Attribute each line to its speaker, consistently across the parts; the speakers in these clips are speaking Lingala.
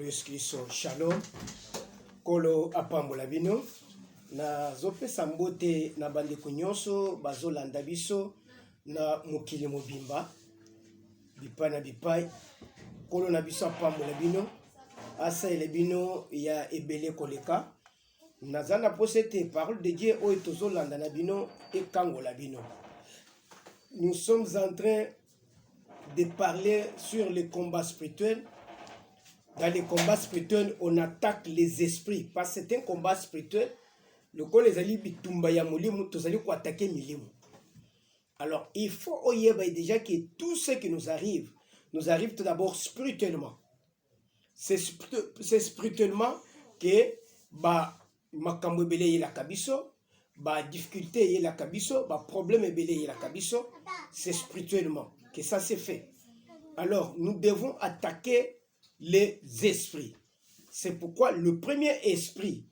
Speaker 1: Kolo Yesu Kristo shalom. Kolo apambola bino. Na zopesa mbote na bandeko nyonso bazolanda biso na mokili mobimba. Bipai na bipai. Kolo na biso apambola bino. Asa ele bino ya ebele koleka. Nazana posete parole de Dieu oyo tozolanda na bino ekangola bino. Nous sommes en train de parler sur les combats spirituels. Dans les combats spirituels, on attaque les esprits. Parce que c'est un combat spirituel. Le col les alliés bitumba ya molimu, tous allez quoi attaquer milimu. Alors, il faut oyer déjà que tout ce qui nous arrive tout d'abord spirituellement. C'est spirituellement que makambo belé la kabiso, difficulté la kabiso, problème belé la kabiso, c'est spirituellement que ça s'est fait. Alors, nous devons attaquer les esprits. C'est pourquoi le premier esprit,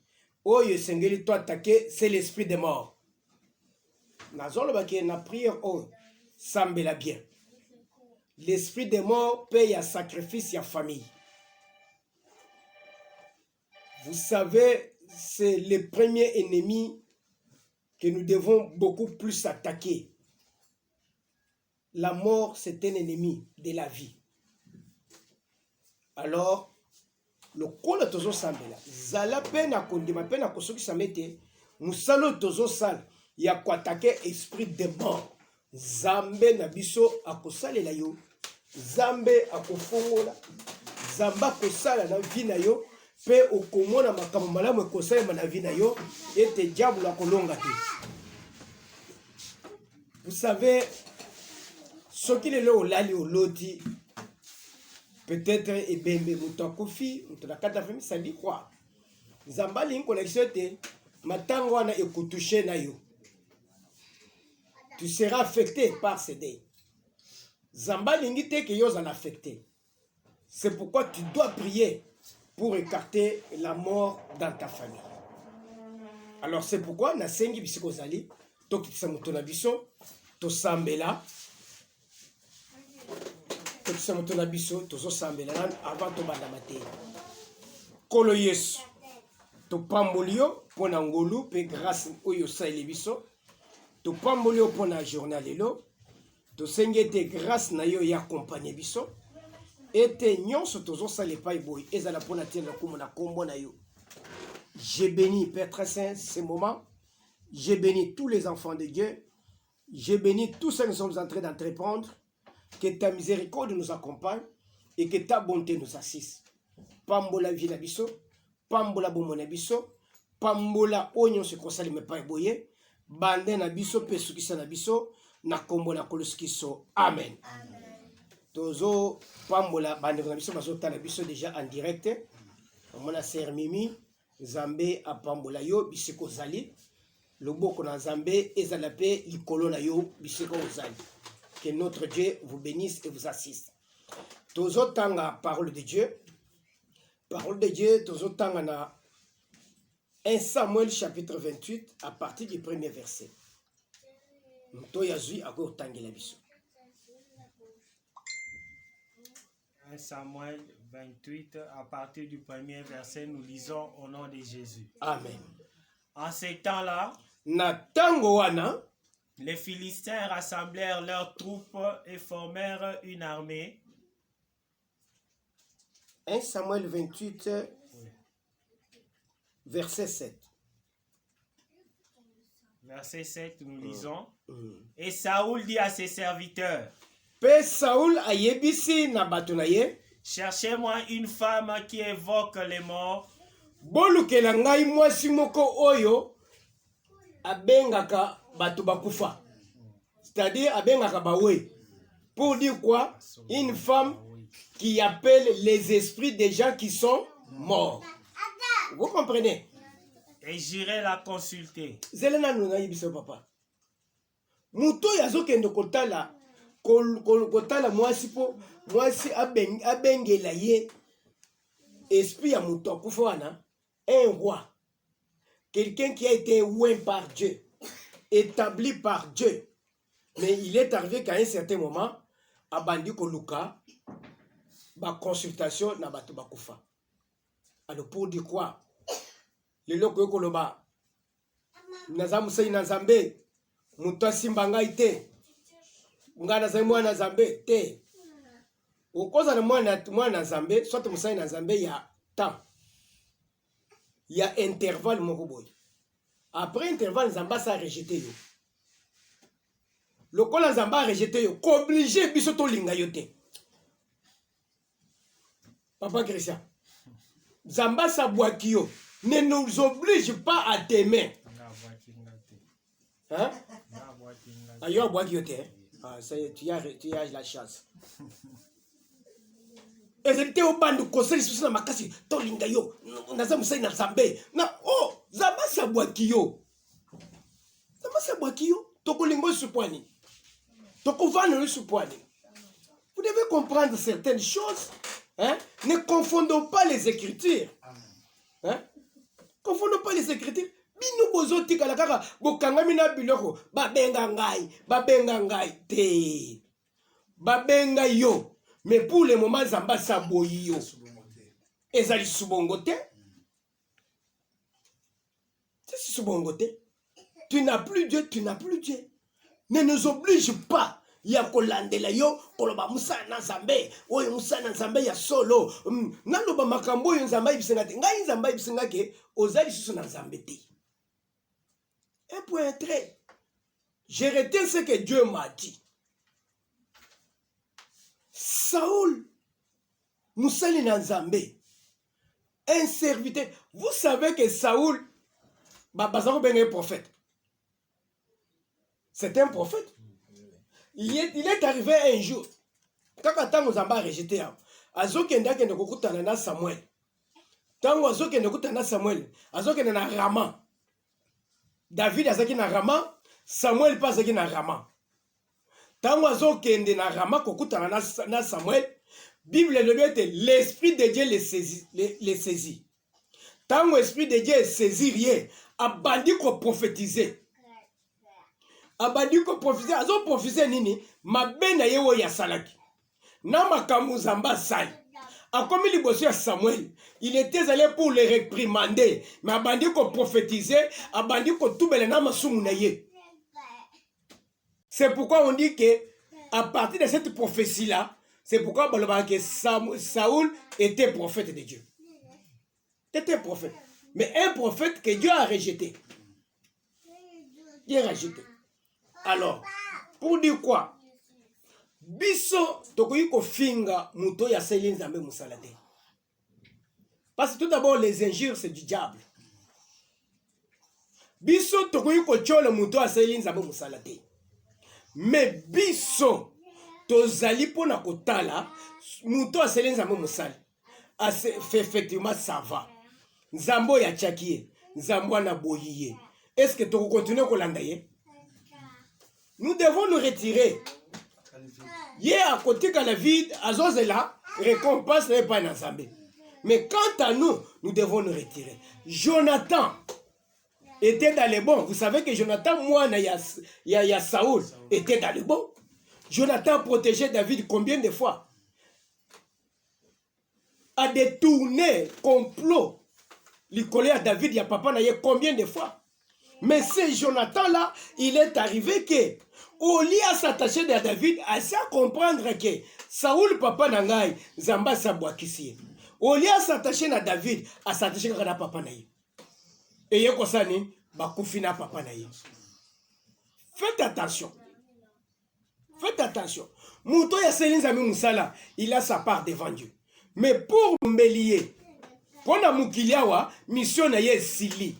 Speaker 1: oh, Seigneur, toi attaquer, c'est l'esprit des morts. Nazolo baki na prière, oh, sambela bien. L'esprit des morts paye à sacrifice à famille. Vous savez, c'est le premier ennemi que nous devons beaucoup plus attaquer. La mort, c'est un ennemi de la vie. Alors, le kolo tozo sambela, zala pena kondima pena kosoki samete, musalo tozo sal, ya kwa attaquer esprit de mort. Zambe na biso akosale la yo, zambe akofongola, zamba akosala na vie na yo, pe okomona makambo malamu ekosala na vie na yo, ete diable akolonga te. Vous savez, ce qu'il est là au lali au loti, peut-être ebembe muto kofi muto na kata famille ça dit quoi zamba ling connexion te matango wana ekutoucher na yo, tu seras affecté par ces dés. Zamba lingi te que yo en affecté. C'est pourquoi tu dois prier pour écarter la mort dans ta famille. Alors c'est pourquoi na sengi bisiko zali to kitisa muto na biso to sambela avant to banda mate. Kolo Yesu to pambolio pona ngolu pe grâce oyo saile biso to pambolio pona journal lelo to sengete grâce na yo ya accompagner biso ete nyonso tozo sale pai boy ezala pona tienda komona kombo na yo. Je bénis Père très saint ces moments. Je bénis tous les enfants de Dieu. Je bénis tous ceux que nous sommes en train d'entreprendre. Que ta miséricorde nous accompagne et que ta bonté nous assiste. Pambola vie na biso, pambola bomona biso, pambola onyon se kosali me pa eboye, bande na biso pe sukisa na biso na kombo na koloskiso. Amen. Tozo pambola bande na biso bazo ta na biso déjà en direct. Mona ser mimi Zambe a pambola yo bisiko zali. Loboko na Zambe ezala pe likolo na yo bisiko zali. Que notre Dieu vous bénisse et vous assiste. Tozo tanga parole de Dieu. Parole de Dieu, tozo tanga na 1 Samuel chapitre 28 à partir du premier verset. Mto yazui ako tangela biso.
Speaker 2: 1 Samuel 28 à partir du premier verset, nous lisons au nom de Jésus.
Speaker 1: Amen.
Speaker 2: En ces temps-là,
Speaker 1: na tango wana,
Speaker 2: les Philistins rassemblèrent leurs troupes et formèrent une armée.
Speaker 1: 1 Samuel 28, verset 7.
Speaker 2: Verset 7, nous lisons. Et Saoul dit à ses serviteurs,
Speaker 1: Pe Saoul a yebisi na bato na ye,
Speaker 2: cherchez-moi une femme qui évoque les morts.
Speaker 1: bolukela ngai mwasi moko oyo abengaka bato bakufa. C'est-à-dire abengaka bawe. Pour dire quoi? Une femme qui appelle les esprits des gens qui sont morts. Vous comprenez?
Speaker 2: Et j'irai la consulter.
Speaker 1: Zelena nuna yibiso papa. Muto yazo kendo kotala kotala mwasi po mwasi abengela ye esprit ya muto akufa wana, un roi. Quelqu'un qui a été oint par Dieu, établi par Dieu. Mais il est arrivé qu'à un certain moment, Abandi Koluka, ba consultation na bato bakufa. Alors pour dire quoi? Les locaux koloba. Nazamu sei na Nzambe. Muto simba ngai te. Nga nazali mwana Nzambe te. Okoza na mwana Nzambe, soit musai na Nzambe ya temps. Il y a intervalle moko boy. Après intervalle Nzamba sa rejeté yo. Lokola Nzamba rejeté yo, obligé biso to linga yo te. Papa Christian. Nzamba sa boaki yo ne nous oblige pas à t'aimer. Hein? Ayo boaki yo te. Ah, ça y est, tu as la chance. Ezalité au bandu conseil sur na makasi to linga yo. Naza musai na Nzambe. Na oh, Nzamba sa boaki yo. Nzamba sa boaki yo. Toko lingo supwani. Toko vano supwani. Vous devez comprendre certaines choses. Hein? Ne confondons pas les Écritures. Hein? Confondons pas les Écritures. Bino bozo tika la kaka bokangami na biloko babenga ngai te. Babenga yo. Mais pour le moment Nzamba sa boyi yo. Ezali subongo te. C'est subongo te. Tu n'as plus Dieu, tu n'as plus Dieu. Ne nous oblige pas. Ya kolandela yo koloba musana Nzambe oyo musana Nzambe ya solo naloba makambo yo Nzambe ibisenga te ngai Nzambe ibisenga ke ozali susu na Nzambe te. Un point très. Je retiens ce que Dieu m'a dit. Saoul musali na Nzambe, un serviteur. Vous savez que Saoul bazako benga prophète. C'est un prophète. Il est arrivé un jour, quand Tango Nzamba a rejeté, Azokenda kende kokutana na Samuel. Tango Azokenda kokutana na Samuel, Azokenda na Rama. David azaki na Rama, Samuel pas azaki na Rama. Tango Azokende na Rama kokutana na Samuel, Bible le dit l'esprit de Dieu les saisit. Tango l'esprit de Dieu saisit rien, abandi ko prophétiser. Abandi ko prophétiser, azo prophétiser nini? Mabena yewo ya salaki. Na makambo Nzamba sali. Akomi liboso ya Samuel, il était allé pour le réprimander, mais abandi ko prophétiser, abandi ko tubela na masumu na ye. C'est pourquoi on dit que à partir de cette prophétie là, c'est pourquoi Saoul était prophète de Dieu. Était prophète, mais un prophète que Dieu a rejeté. Dieu a rejeté. Alors, pour dire quoi? Biso tokoyi ko finga muto ya seli Nzambe musalate. Parce que tout d'abord les injures c'est du diable. Biso tokoyi ko chola muto ya seli Nzambe musalate. Mais biso tozali pona kotala muto ya seli Nzambe musali. Fait effectivement ça va. Nzambo ya tchakiye, Nzambo na boyiye. Est-ce que tu continues kolanda ye? Nous devons nous retirer. Hier à côté de la vie, Azozela, récompense n'est pas Nzambe. Mais quant à nous, nous devons nous retirer. Jonathan était dans le bon. Vous savez que Jonathan, moi, il y a Saoul, était dans le bon. Jonathan protégeait David combien de fois? A détourné complot. Il collait à David, il y a papa naïe combien de fois? Mais c'est Jonathan là, il est arrivé que au lieu à s'attacher à David, à ça comprendre que Saoul papa nangai, Nzamba sabwakisi. Au lieu à s'attacher à David, à s'attacher à papa naïe. Et yeko sani, bakufina papa naïe. Faites attention. Faites attention. Mouto ya seli Nzambe musala, il a sa part devant Dieu. Mais pour Mbelier, pour na mukiliawa, mission na ye sili.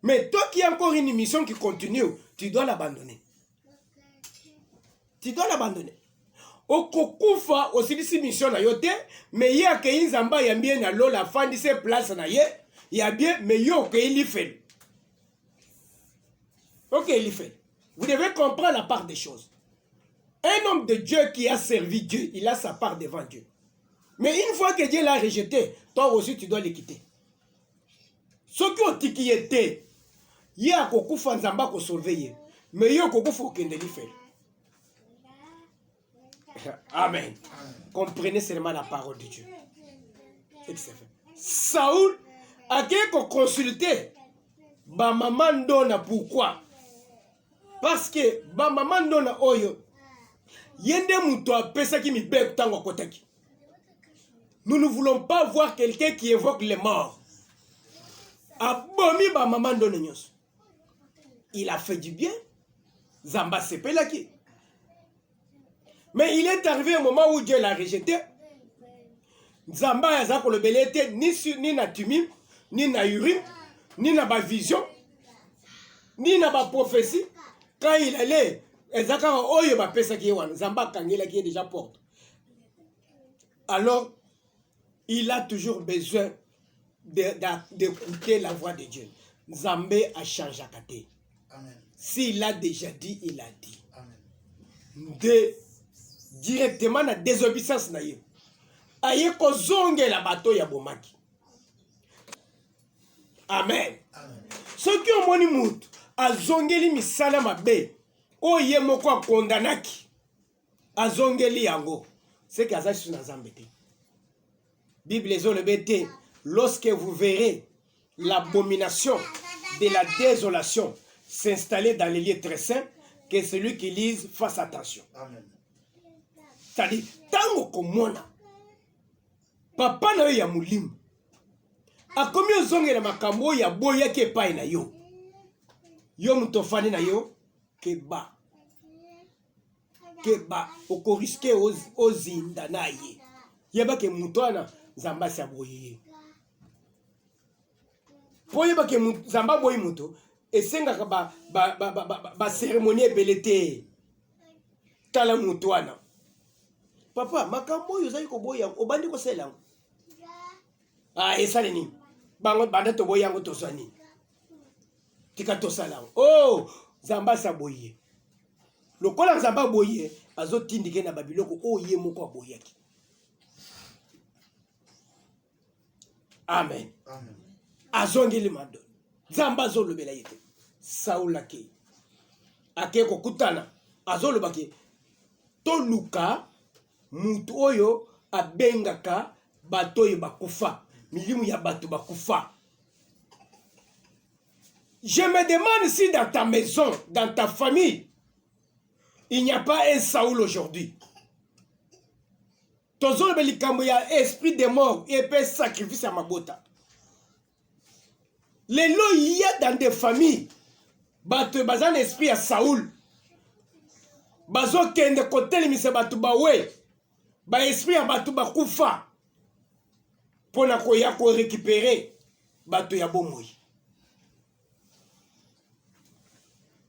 Speaker 1: Mais toi qui as encore une mission qui continue, tu dois l'abandonner. Tu dois l'abandonner. Okokufa aussi si mission na yote, mais ya ke Nzamba ya bien na lo la fin de ses places na ye, ya bien mais yo ke il fait. OK, il fait. Vous devez comprendre la part des choses. Un homme de Dieu qui a servi Dieu, il a sa part devant Dieu. Mais une fois que Dieu l'a rejeté, toi aussi tu dois le quitter. Ce qui ont dit qui était, il y a beaucoup de Nzamba qui surveiller, mais il y a beaucoup de gens qui ne le font. Amen. Comprenez seulement la parole de Dieu. Saoul a consulté ba maman ndona. Pourquoi? Parce que ba maman ndona oyo yende muto apesa ki mibeko tango kotaki. Nous ne voulons pas voir quelqu'un qui évoque les morts. Abomi ba maman ndona nyos. Il a fait du bien. Zamba sepelaki. Mais il est arrivé un moment où Dieu l'a rejeté. Zamba yaza ko lebelete ni na tumim, ni na urim, ni na ba vision, ni na ba prophétie. Quand il allait, ezaka oyo ba pesa ki wana, Zamba kangela qui est déjà porte. Alors, il a toujours besoin d'écouter la voix de Dieu. Zambé a changé kate.
Speaker 3: Amen.
Speaker 1: S'il a déjà dit, il a dit.
Speaker 3: Amen.
Speaker 1: Directement na désobéissance na ye. Aye ko zonge la bateau ya bomaki. Amen.
Speaker 3: Amen.
Speaker 1: Ce qui ont moni mout a zongeli misala mabe. O ye moko a kondanaki. A zongeli yango. C'est que azashi na zambete. Bible zo le bete. Lorsque vous verrez l'abomination de la désolation s'installer dans les lieux très saints, que celui qui lise fasse attention.
Speaker 3: Amen.
Speaker 1: C'est-à-dire, tango komona, papa na yo ya mulimu, akomi ozongela makambo ya boya ke pai na yo. Yo mutofani na yo, keba, okoriske ozinda na ye. Yeba ke mutwana, zamba sa boye. Po yeba ke zamba boye muto, esenga ka ba cérémonie belete. Tala mutwana. Papa, makambo yo zali ko boya, obandi ko sela. Ah, esale ni. Banda to boya ngo to sani. Tika to sala. Oh, zamba sa boye. Lokola zamba boye, azo tindike na babiloko o ye moko boyaki. Amen.
Speaker 3: Amen.
Speaker 1: Azongeli mado. Zamba zo lobela yete. Saul ake. Ake ko kutana. Azo lobaki. To luka mutu oyo abengaka bato oyo bakufa. Milimu ya bato bakufa. Je me demande si dans ta maison, dans ta famille, il n'y a pas un Saoul aujourd'hui. Tozolo belikambo ya esprit de mort et peut sacrifice à mabota. Les lois il y a dans des familles. Bato bazan esprit à Saoul. Bazo kende kotel mise bato bawe. Ba esprit à bato bakufa. Pona koya ko récupérer bato ya bomoi.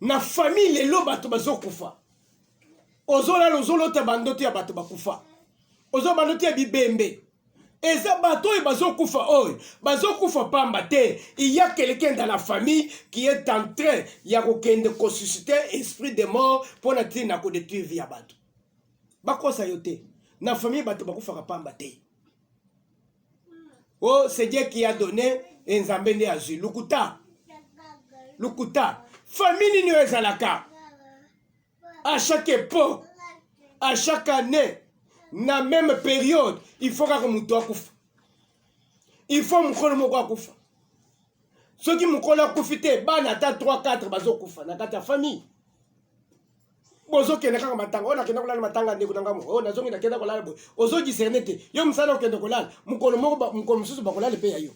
Speaker 1: Na famille les lois bato bazo kufa. Ozola lozolo te bandoto ya bato bakufa. Ozo bandoto ya bibembe. Eza bato e bazo kufa oy. Bazo kufa pamba te. Il y a quelqu'un dans la famille qui est en train ya kokende ko susciter esprit de mort pour na tina ko détruire via bato. Bakosa yote. Na famille bato bakufa pamba te. Oh, c'est Dieu qui a donné un zambende azul. Lukuta. Lukuta. Famille ni ezalaka. À chaque époque, à chaque année, na même période, il faut que muto akufa. Il faut mukolo moko akufa. Ceux qui mukolo akufite, ba na ta 3 4 bazo kufa na kata famille. Bozo kenda kanga matanga, ona kenda kolala matanga ndeko ngamo. Oh nazongi na kenda kolala boy. Ozo discernete. Yo msana okenda kolala, mukolo moko mukolo mususu bakolala pe ya yo.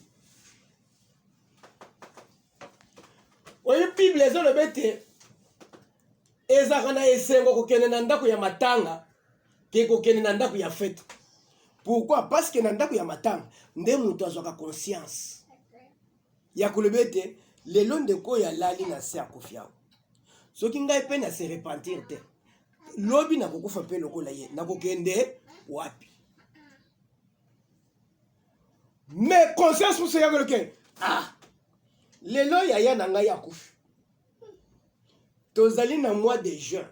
Speaker 1: Oyo Bible ezo le bete. Ezaka na esengo kokende na ndako ya matanga ke kokende na ndako ya fête. Pourquoi? Parce que na ndako ya matanga nde mutu azwaka conscience ya kolobete lelo ndeko ya lali na se akofia. Soki ngai pe na se repentir te lobi na kokufa pe lokola ye na kokende wapi. Mais conscience pour se ya koleke ah lelo ya na ngai akufa. Tozali na mois de juin.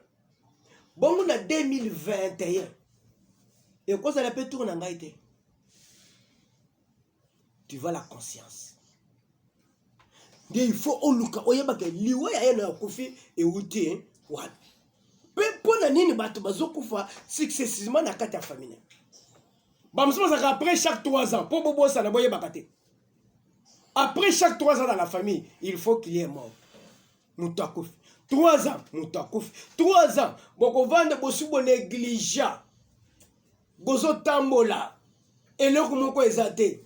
Speaker 1: Bongo na 2021. Et quoi ça la peut tourner en gaïté? Tu vois la conscience. Il faut oluka oyeba ke liwa ya na kufi e wuti wat. Pe pona nini bato bazokufa successivement na kati ya famille. Après chaque 3 ans, pour Bobo Sanaboye Bakate. Après chaque 3 ans dans la famille, il faut qu'il y ait mort. Moutakouf. 3 ans, Moutakouf. 3 ans. Boko vande bosubo négligent. Bozo tambola. Et le kumoko ezate.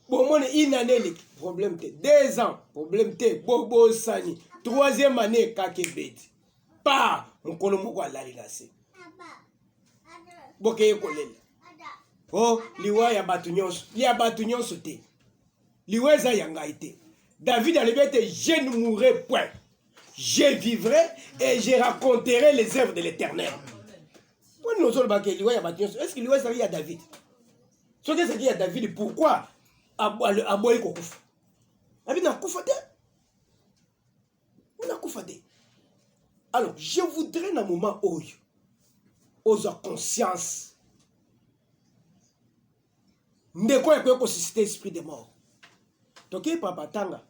Speaker 1: Bon, mon une année, problème te. 2 ans, problème te. Bobo Sani. 3e année, kakebet. Pa, mokolo moko alali lase. Bokeye kolela. Oh, liwa ya batu nyonso. Ya batu nyonso te. Liwa eza yanga ite. David a levé, je ne mourrai point. Je vivrai et je raconterai les œuvres de l'Éternel. Est-ce que liwa eza ya David? Ce que c'est qu'il y a David, pourquoi aboye kokufa? David n'a kufa te. On a kufa te. Alors, je voudrais dans un moment où aux conscience de quoi il peut susciter l'esprit de mort. Donc, il papa tanga.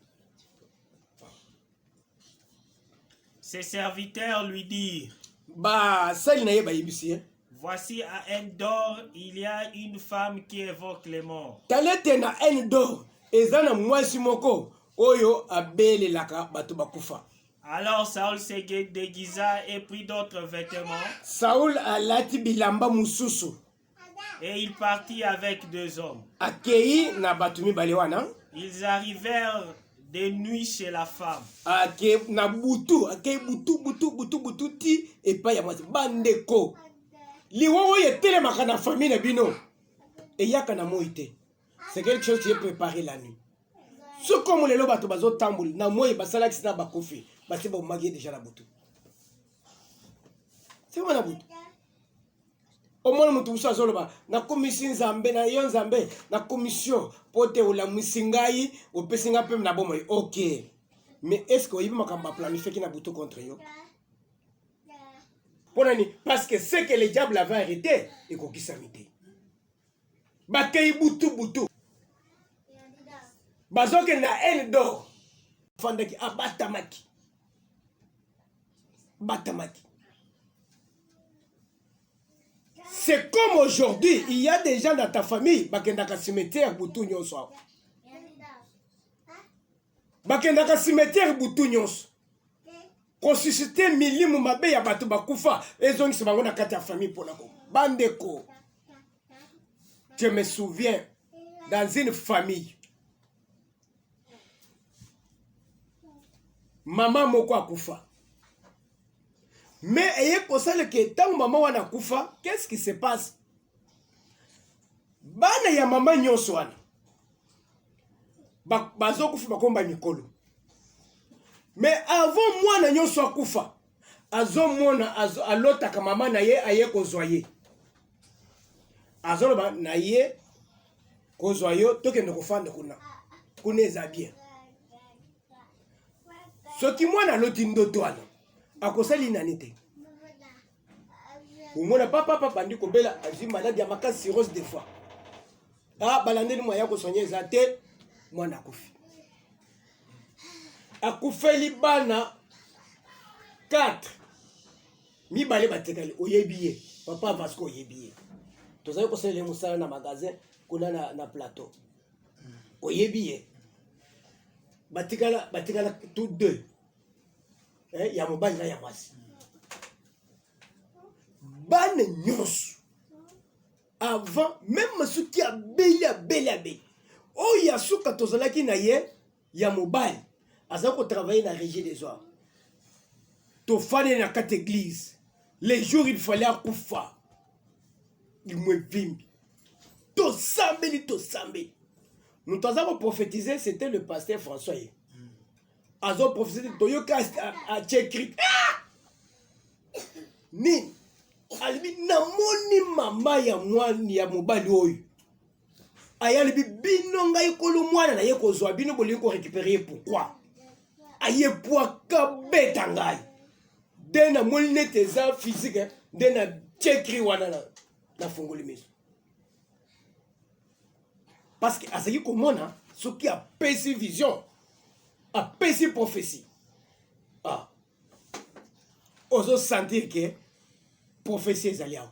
Speaker 2: Ses serviteurs lui dirent,
Speaker 1: bah, ça il n'a pas ici.
Speaker 2: voici à Endor, il y a une femme qui évoque les morts.
Speaker 1: Talete na Endor, ezana mwasi moko oyo abele laka batu bakufa.
Speaker 2: Alors Saül se déguisa et prit d'autres vêtements.
Speaker 1: Saül alati bilamba mususu.
Speaker 2: Et il partit avec 2 hommes.
Speaker 1: Akei na batumi balewana.
Speaker 2: Ils arrivèrent de nuit chez la femme.
Speaker 1: Akei na butu, akei butu ti et pas ya mwasi bandeko. Liwo ye tele makana famille na bino. Et yaka na moite. C'est quelque chose qui est préparé la nuit. Ce comme les lobato bazo tamboul na moye basala kisina bakofi. Parce que vous m'avez déjà la boutou. C'est moi la boutou. Au moins, nous tous à la commission Zambé, na yon Zambé, la commission, pote ou la musingaï, ou pessinga peu na bon. Ok. Mais est-ce qu'il m'a planifié qu'il y a boutou contre eux? Parce que c'est que le diable avait arrêté et qu'on qui s'amité. Bakay boutou. Bazok na haine d'or. Fandaki abatamaki. Batamaki. C'est comme aujourd'hui, il y a des gens dans ta famille, bakendaka cimetière boutou nyonso. Bakendaka cimetière boutou nyonso. Consulter milimu mabe ya batu bakufa, ezongi se bango na kati ya famille pour la bandeko. Je me souviens dans une famille. Maman moko akufa. Mais ayez conscience que tant maman wana kufa, qu'est-ce qui se passe? Bana ya maman nyonso wana. Bazo kufa bakomba mikolo. Mais avant moi na nyonso akufa, azo mona alota ka maman na ye aye kozwaye. Azo ba na ye kozwayo toke ndoko fanda kuna. Kuna eza bien. Ce qui moi na loti ndoto wana. Akosali nanite. Umona papa bandi kobela azi malade ya makasi cirrhose des fois. Ah balandeli moya ko soigner zate mwana akufi. Akufeli bana 4. Mi balé batekali oyebiye. Papa Vasco oyebiye. Tozali ko sele musala na magasin kuna na plateau. Oyebiye. Batikala tous 2. Il y a mon bail là, il y a moi. Ban nyos. Avant, même ceux qui a belé. Oh, il y a ceux qui ont na ye, il y a mon bail. Asa ko travailler dans la régie des oies. To fane na quatre église. Les jours il fallait akufa. Il me vimbi. To sambe. Nous avons prophétisé, c'était le pasteur François. Azo prophétisé de Toyoka à Tchekri. Ni. Albi namoni mama ya mwani ya mobali oyo. Ayalibi bino ngai kolo mwana na ye kozwa bino bolingo récupérer pourquoi? Aye poa kabeta ngai. Dena molne teza physique, dena Tchekri wana na fongoli miso. Parce que asaki komona ce qui a péci vision, a péci prophétie. Ah. Oso sentir que prophétie ezali awa.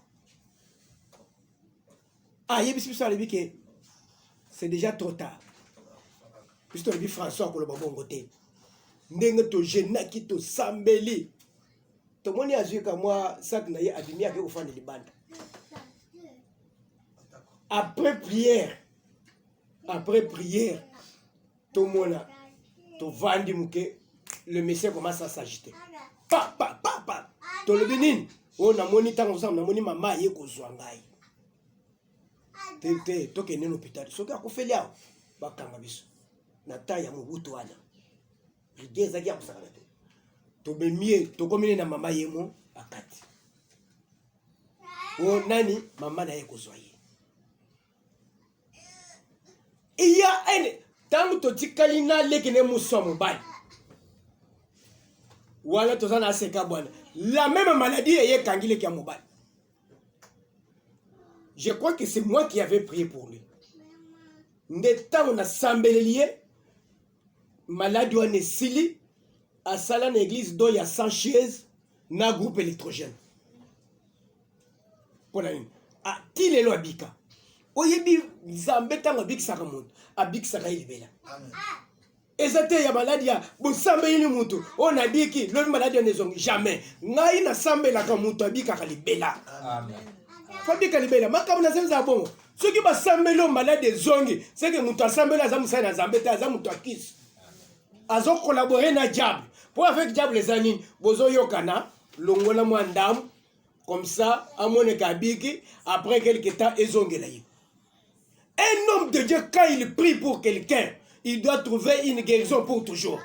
Speaker 1: Ah, c'est déjà trop tard. Puisque le François Koloba Bongote. Ndenge to jenaki to sambeli. To moni azu ka moi sak na ye abimi avec au fond de libanda. Après prière, tout le monde, tout vandi mouke, le monsieur commence à s'agiter. Pa. Tout le bénin, on a moni tant ensemble, on a moni maman yé ko zwangai. Tete, to kene l'hôpital, so ka ko felia, ba kanga biso. Na taya mo butu wana. Rigeza kia kusaka te. To be mie, to komine na maman yé mo akati. O nani, maman na yé ko zwaye. Il y a un tant que tu kalina lekene musomo bali. Wala tozana seka bwana. La même maladie est kangile kia mobali. Je crois que c'est moi qui avais prié pour lui. Ndeta on a sambelié maladie on est sili à sala na église do ya 100 chaises na groupe électrogène. Pour la une. Ah tilelo abika. Oyebi Nzambe tango abikisaka muntu abikisaka ilibela. Amen. Ezate ya maladi ya bosambe yini muntu ona biki lobi maladi ya nezongi jamais ngai na sambe la ka muntu abikaka libela. Amen. Fabika libela makamu na zenza bongo soki basambe lo maladi ezongi c'est que muntu asambe la za musana Nzambe ta za muntu akisi azo collaborer na diable pour avec diable les anines bozo yokana longola mwa ndamu comme ça amone kabiki après quelque temps ezongela yi. Un homme de Dieu, quand il prie pour quelqu'un, il doit trouver une guérison pour toujours.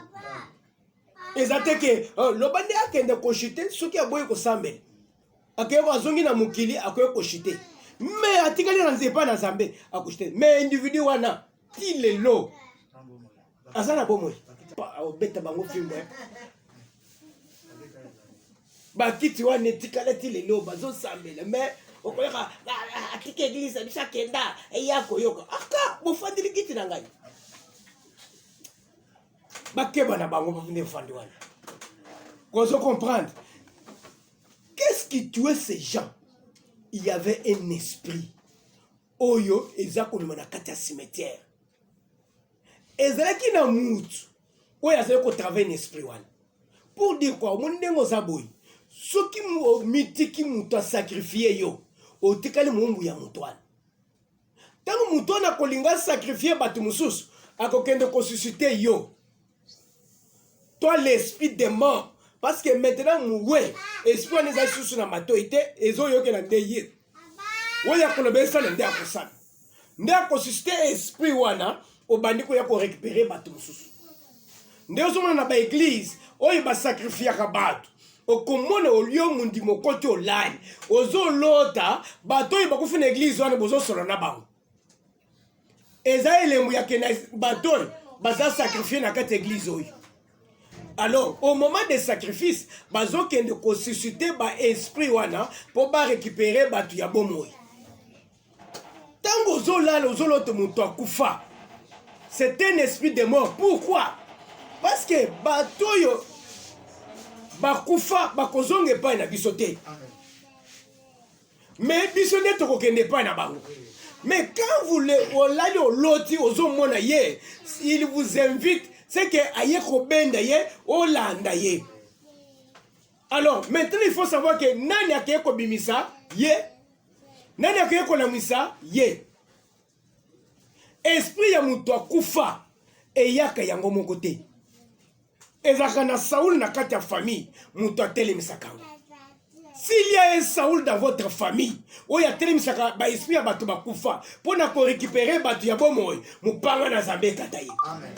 Speaker 1: Et ça fait que le bandit a qu'un cochité, ce qui a beau ko sambe. Akeko azongi na mukili akeko cochité. Mais atikali na nzepa na Nzambe akochité. Mais individu wana il est low. Azana bomo. Beta bango fimbo. Ba kiti wana tikala ti lelo bazo sambela mais okoyaka atike église bisa kenda eyako yoko aka bofandili kiti na ngai bakeba na bango bafune fandi wana kozo comprendre qu'est-ce qui tuait ces gens. Il y avait un esprit oyo ezako le manakati ya cimetière ezalaki na mutu oyo azali ko travailler un esprit wana pour dire quoi mon ndengo zaboyi soki mitiki mutu sacrifier yo otikali mungu ya mutwana tango mutwana kolinga sacrifier batu mususu akokende ko susciter yo toi l'esprit des morts parce que maintenant mouwe esprit on est susu na matoite ezo yoke na ndeye oya kolobesa na ndea kosana ndea ko susciter esprit wana obandi ko ya ko récupérer batu mususu ndeo zomona na ba église oyo ba sacrifier ka batu okomona olio mundi mokoti olani ozolota bato oyo bakufuna église wana bozosolo na bango eza elembo ya kena bato oyo baza sacrifier na kati église oyo. Alors au moment des sacrifices bazokende kosusciter ba esprit wana po ba récupérer bato ya bomoi tango ozolala ozolota mutu akufa c'est un esprit de mort. Pourquoi? Parce que bato oyo bakufa bakozonge pa na bisote. Mais bisote to kokende pa na bango. Mais quand vous le olali oloti ozomona ye, il vous invite, c'est que aye ko benda ye olanda ye. Alors maintenant il faut savoir que nani akeye ko bimisa ye, nani akeye ko lamisa ye. Esprit ya mutu akufa eyaka yango moko te. Ezaka na Saoul na kati ya famille, mutu atelemisaka. S'il y a un Saoul dans votre famille, oya atelemisaka ba esprit ya bato bakufa, pona ko récupérer bato ya bomoy, mupanga na Nzambe kataye. Amen.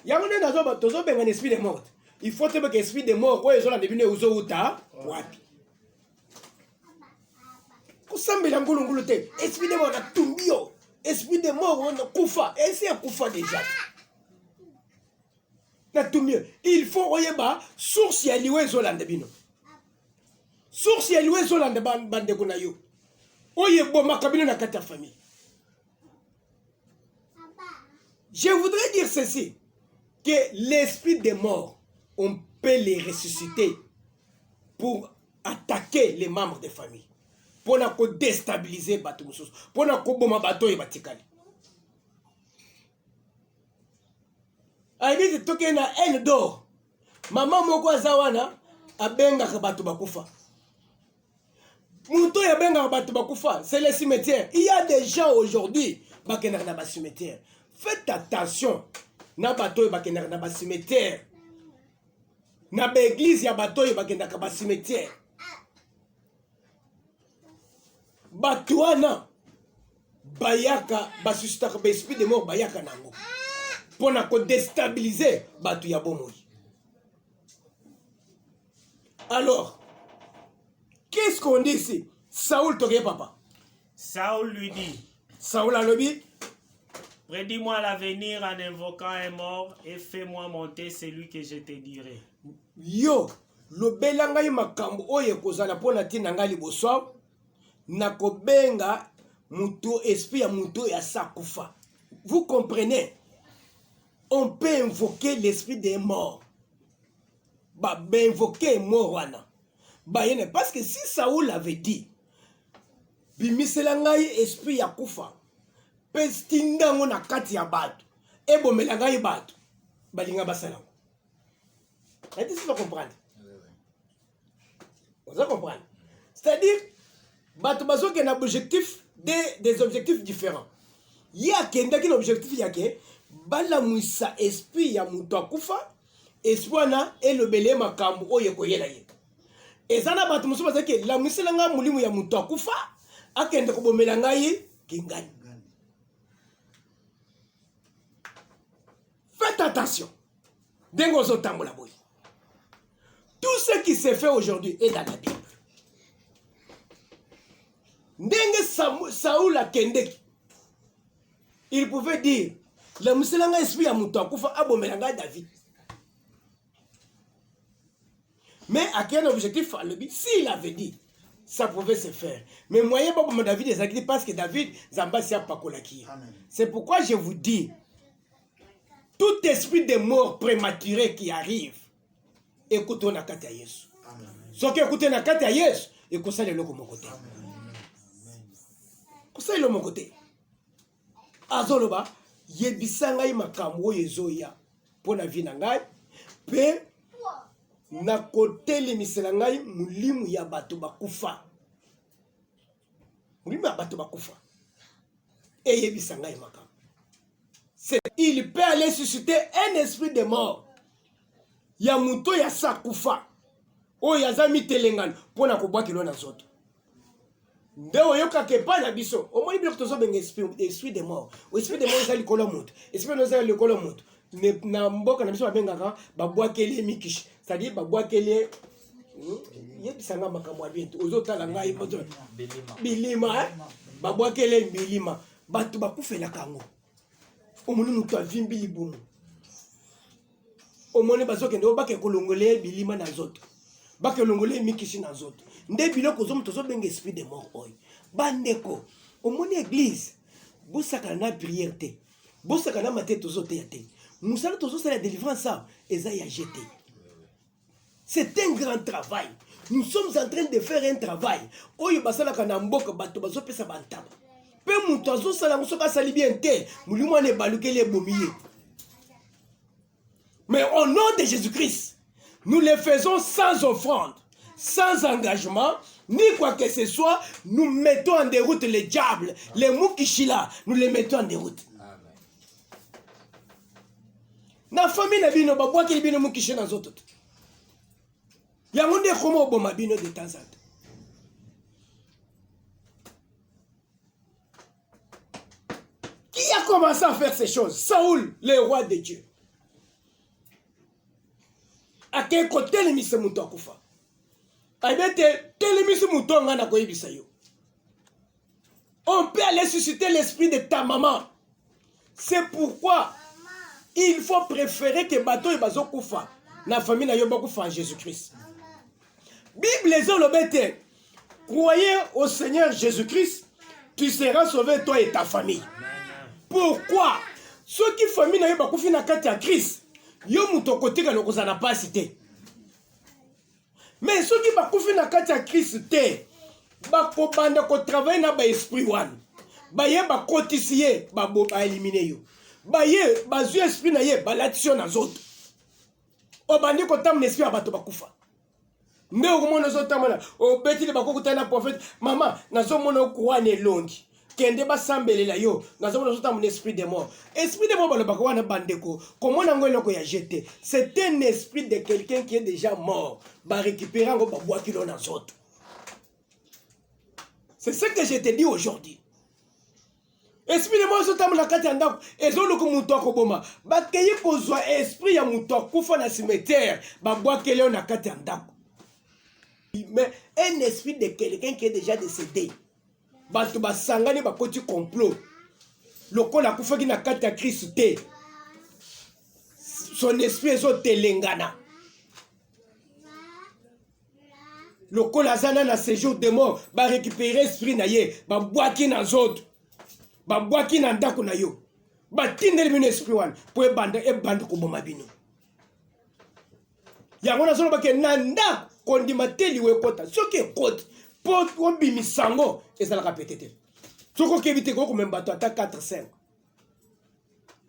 Speaker 1: Yango nde nazo bato zo benga esprit de mort. Il faut que esprit de mort oyo zola ndebine uzo uta wapi. Kusambela ngulungulu te, esprit de mort na tumbio, esprit de mort on kufa, ese kufa déjà. Il faut oyeba source ya liwe zolande bino. Source ya liwe zolande bande kuna yo. Oyebo makabino na kata famille. Je voudrais dire ceci, que l'esprit des morts, on peut les ressusciter pour attaquer les membres de famille. pour déstabiliser bato mususu, pour koboma bato e batikali. Aïe toke na elle d'or. Maman moko azawana abenga bato bakufa. Muto ya benga bato bakufa, c'est le cimetière. Il y a des gens aujourd'hui bakena na ba cimetière. Faites attention na bato bakena na ba cimetière. Na ba église ya bato bakena na ba cimetière. Batuana bayaka basusitaka ba esprit de mort bayaka nango. Pona ko déstabiliser batu ya bomoi. Alors, qu'est-ce qu'on dit ici? Saoul toke papa.
Speaker 2: Saoul lui dit.
Speaker 1: Saoul a lobi.
Speaker 2: Prédis-moi l'avenir en invoquant un mort et fais-moi monter celui que je te dirai.
Speaker 1: Yo, lobela ngai makambo oye kozala pona tina ngai liboso nakobenga muto esprit ya muto ya sakufa. Vous comprenez? On peut invoquer l'esprit des morts. Bah, invoquer mort wana. Bah, parce que si Saoul avait dit, bimisela ngai esprit ya kufa, pestinda ngona kati ya batu, ebomela ngai batu, balinga basala. Est-ce que tu vas comprendre? Vous allez comprendre? C'est-à-dire, batu baso qui a des objectifs différents. Il y a un objectif yake, bala muisa esprit ya muto akufa, esprit na elobele makambo oye koyela ye. Ezana batu musu bazake la muisela nga mulimu ya muto akufa, akende kobomela ngai kingani. Faites attention. Dengo zotambola boy. Tout ce qui s'est fait aujourd'hui est dans la Bible. Ndenge Saoul a kendeki. Il pouvait dire, le muselanga esprit ya muto akufa abomelanga David. Mais à quel objectif s'il avait dit, ça pouvait se faire. Mais moyen pas pour David est dit parce que David Zambasi a pakolaki. C'est pourquoi je vous dis, tout esprit de mort prématuré qui arrive, écoutez na kati ya Yesu. Ce qui écoutez na kati ya Yesu, écoutez le loco mon côté. Écoutez le mon côté. Azoloba, yebisanga makambo yezoya pour na vie na ngai, pe na kote limisela ngai mulimu ya bato bakufa. Mulimu ya bato bakufa. Et yebisanga makambo. Il peut aller susciter un esprit de mort. Ya muto ya sakufa. O ya zami telengana pona kobwaki lo na zoto. Ndeo yoka kepa na biso. O moni biloko tozo benga esprit de mort. O esprit de mort ezali kolo moto. Esprit no ezali kolo moto. Na mboka na biso babengaka babwakeli mikish. C'est-à-dire babwakeli yebisanga makambo abintu. Ozotala ngai bozo. Bilima. Babwakeli bilima. Batu bakufela kango. Omoni mutu avimbi libumu. Omoni bazokende obake kolongole bilima na zoto. Bake longole mikishi na zoto. Nde biloko zo mutu zo benga esprit de mort oy. Bandeko. Omoni église. Bosaka na prière te. Bosaka na maté tozo te yate. Musala tozo sala délivrance ça eza ya jeté. C'est un grand travail. Nous sommes en train de faire un travail. Oyo basala kana mboka bato bazo pesa bantaba. Pe mutu azosala musoka sali bien te mulimu ane balukele bomiye. Mais au nom de Jésus-Christ, nous le faisons sans offrande, sans engagement, ni quoi que ce soit. Nous mettons en déroute les diables, les mukishila, nous les mettons en déroute. Na famille na bino babwaki bino mukishila zoto. Yango nde komo boma bino de temps en temps. Qui a commencé à faire ces choses? Saoul, le roi de Dieu. À quel côté le mise muto akufa? Aibete tele mise muto ngana koyebisa yo. On peut aller susciter l'esprit de ta maman. C'est pourquoi il faut préférer que bateau et bazo kufa na famille na yo bakufa en Jésus-Christ. Bible les olobete. Croyez au Seigneur Jésus-Christ, tu seras sauvé toi et ta famille. Pourquoi? Ceux qui famille na yo bakufi na kati ya Christ, yo muto kotika lokoza na pasi te. Mais ceux qui bakufi na kati ya Christ te, bakobanda kotravaille na baesprit wana baye bakotisi ye baelimine yo baye bazwi esprit na ye balatisi yo na nzoto obandi kotamona esprit ya bato bakufa nde okomona ozotamona obetili bakokutana na prophète mama nazomona okuwana elongi kende basambelela yo nazomona ozotamona esprit de mort balobaka wana bandeko komona ngo eloko ya jeté c'est un esprit de quelqu'un qui est déjà mort barécupérer yango babwaki lo na nzoto. C'est ce que je te dis aujourd'hui. Esprit de mort ozotambola kati ya ndako ezoluka moto akoboma bakei kozwa esprit ya moto akufa na cimetière babwakeli yo na kati ya ndako. Mais un esprit de quelqu'un qui est déjà décédé bato basangani bakoti complot lokola akufaki na kati ya Christ te son esprit ezotelengana lokola azana na séjour de mort barécupérer esprit na ye babwaki na nzoto babwaki na ndako na yo batindeli bino esprit wana po ebanda koboma bino yango nazolobake na ndako kondima te liwe ekota soki ekoti po obimisango ezalaka pete te soki okebi te kokomema bato ata 4-5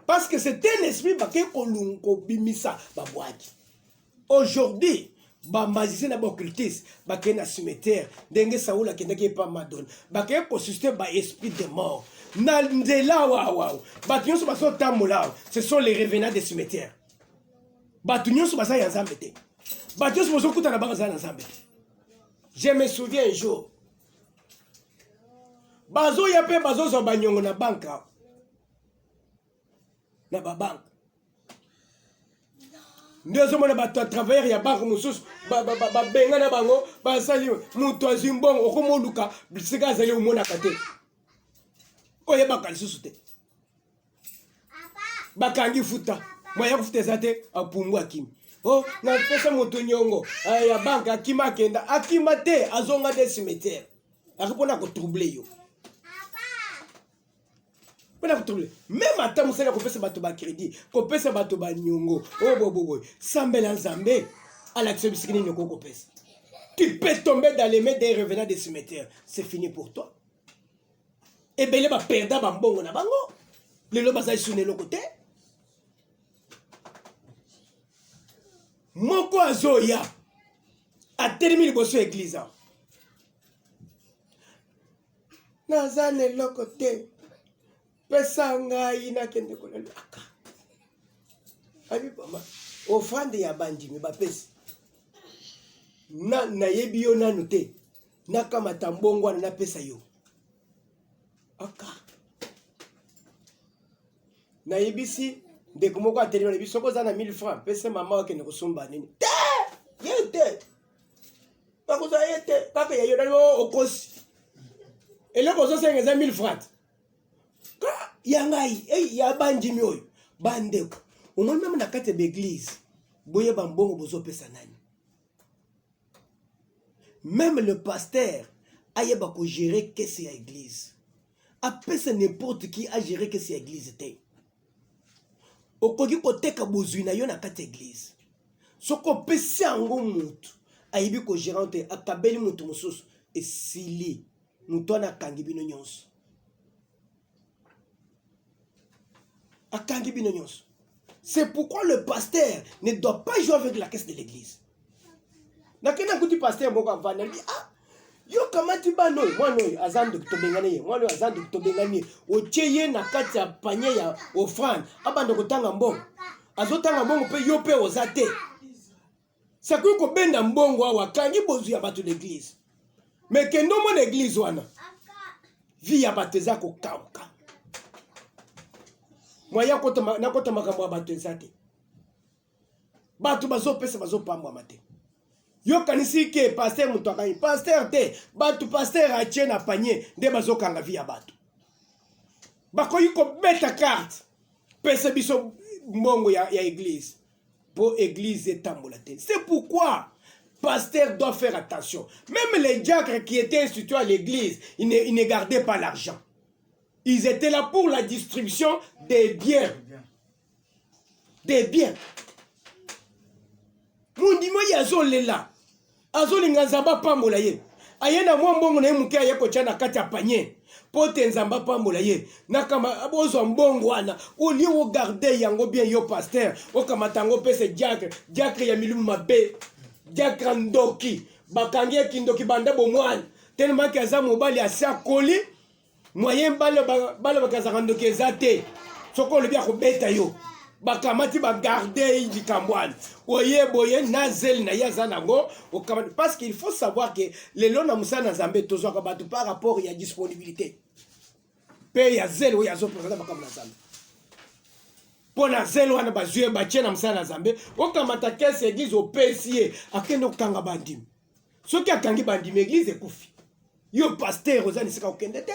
Speaker 1: parce que c'est un esprit bakei kobimisa babwaki. Aujourd'hui bamagicien na baoccultiste bakei na cimetière ndenge Saoul akendaki epa Madone bakei kosusite baesprit de mort na nzela wawaw bato nyonso bazotambola ce sont les revenants des cimetières bato nyonso baza ya nzambe te bato nyonso bazokutana bango aza na nzambe te. Je me souviens un jour bazoya mpe bazozwa banyongo na banka na babanka nde ozomona bato ya travailleur ya banke mosusu babenga na bango basali moto azwi mbongo okomoluka sika azali omonaka te oyebaka lisusu te bakangi futa moya kofuta eza te apumbu akimi oh napesa moto nyongo ya banke akima akenda akima te azonga de cimetière akipona kotrouble yo même ata mosala kopesa bato bacrédit kopesa bato banyongo oboboboy sambela nzambe alakisa bisiki nini okokopesa tu peux tomber dans les mains des revenants des cimetières c'est fini pour toi ebele baperda bambongo na bango lelo bazali suna eloko te moko azoya atelemi liboso ya église naza na eloko te pesa ngai nakende kolelaka abi mama ofrande ya bandimi bapesi nayebi yo nanu te nakamata mbongo wana napesa yo aka nayebisi ndeko moko atelemi na biso koza na 1000 francs pesa mama wakende kosomba nini te ye te bakoza ye te kaka ya yo nano okosi eloko ozosenga eza 1000 francs yangai ya bandimi oyo bandeko omoni meme na kati ya baeglise boyeba mbongo bozopesa nani même le pasteur ayeba kogérer kesi ya église apesa n'importe qui a géré kesi ya église te okoki koteka bozwi na yo na kati ya église soki opesi yango motu ayebi kogérer te akabeli motu mosusu esili motu wana akangi bino nyonso akangi bino nyonso. C'est pourquoi le pasteur ne doit pas jouer avec la caisse de l'église. Nakena kuti pasteur moko avana li yo kamati bano mwana azando kutobengane ye mwana azando kutobengane ocheye na kati ya panier ya offrande abando kotanga mbongo azotanga mbongo pe yo pe ozate sakuyi ko benda mbongo awa kangi bozu ya bato l'église mais kendo mo l'église wana vie ya bato eza kokauka moya nakota makambo ya bato eza te bato bazopesa bazopambwama te yokanisi ke pasteur moto akangi pasteur te bato pasteur atie na panier nde bazokanga vi ya bato bakoki kobeta carte pesa biso mbongo ya église po église etambola te. C'est pourquoi pasteur doit faire attention. Même les diacres qui étaient institués à l'église, ils ne gardaient pas l'argent. Ils étaient là pour la distribution des biens. Des biens. Mundimo yazo lela. Azo linganzamba pambola ye. ayena mwa mbongo na ye muke aye kotia na kati ya panier po te nzambe apambola ye nakama bozwa mbongo wana olie ogarde yango bien yo pasteur okamata yango pese diacre ya milimu mabe diacre ndoki bakangi ye kindoki banda bomwana tellement ke aza mobali asi akoli moyen balo bakazaka ndoki eza te soko olobi akobeta yo bakamati bagarde likambo wana oye boye na zeli na ye aza nango okamati parce qu'il faut savoir que lelo na mosala na nzambe tozwaka bato par rapport ya disponibilité mpe ya zeli oyo azopresente makambo na nzambe mpo na zeli wana bazwi batie na mosala na nzambe okamata kese eglize opesi ye akende okanga bandimi soki akangi bandimi eglize ekufi yo paster oza na esika okende te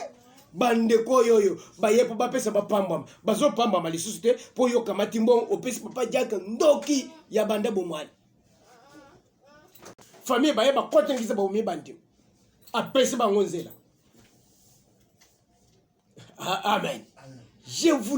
Speaker 1: bandeko oyo baye po bapesa bapambwama bazopambwama lisusu te mpo yo kamati mbongo opesi papa diaka ndoki ya banda bomwana famille baye bakotengisa baomi bandimo apesi bango nzela amen je vous